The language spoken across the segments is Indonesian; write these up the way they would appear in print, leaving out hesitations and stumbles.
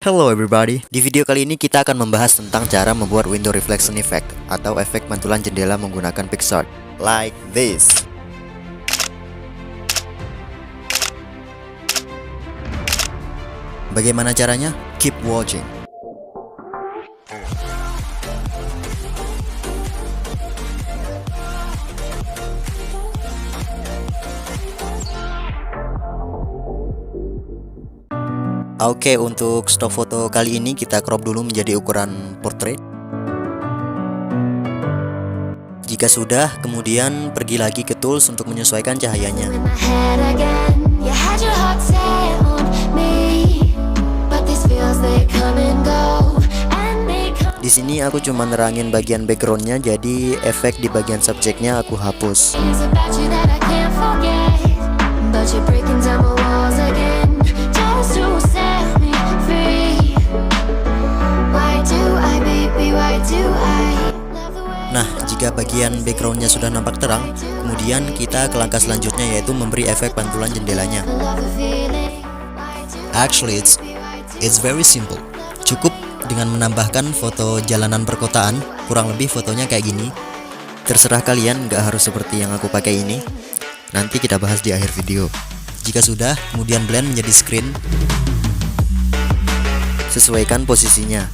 Hello everybody. Di video kali ini kita akan membahas tentang cara membuat window reflection effect atau efek pantulan jendela menggunakan PicsArt. Like this. Bagaimana caranya? Keep watching. Oke, untuk stok foto kali ini kita crop dulu menjadi ukuran portrait. Jika sudah, kemudian pergi lagi ke tools untuk menyesuaikan cahayanya. Di sini aku cuma nerangin bagian backgroundnya, jadi efek di bagian subjeknya aku hapus. Nah, jika bagian backgroundnya sudah nampak terang, kemudian kita ke langkah selanjutnya, yaitu memberi efek pantulan jendelanya. Actually, it's very simple. Cukup dengan menambahkan foto jalanan perkotaan, kurang lebih fotonya kayak gini. Terserah kalian, nggak harus seperti yang aku pakai ini. Nanti kita bahas di akhir video. Jika sudah, kemudian blend menjadi screen. Sesuaikan posisinya.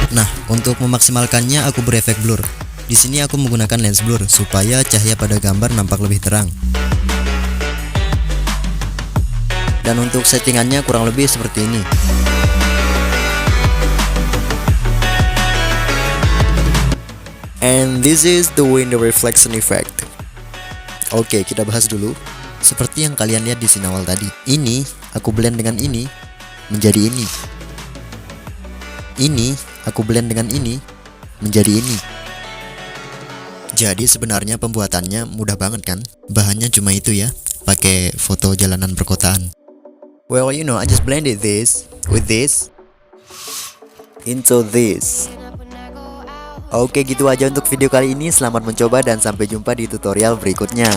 Nah, untuk memaksimalkannya aku berefek blur. Di sini aku menggunakan lens blur supaya cahaya pada gambar nampak lebih terang. Dan untuk settingannya kurang lebih seperti ini. And this is the window reflection effect. Oke, kita bahas dulu. Seperti yang kalian lihat di sini awal tadi. Ini aku blend dengan ini menjadi ini. Ini aku blend dengan ini menjadi ini. Jadi sebenarnya pembuatannya mudah banget kan? Bahannya cuma itu ya, pakai foto jalanan perkotaan. Well, you know, I just blended this with this into this. Oke, gitu aja untuk video kali ini. Selamat mencoba dan sampai jumpa di tutorial berikutnya.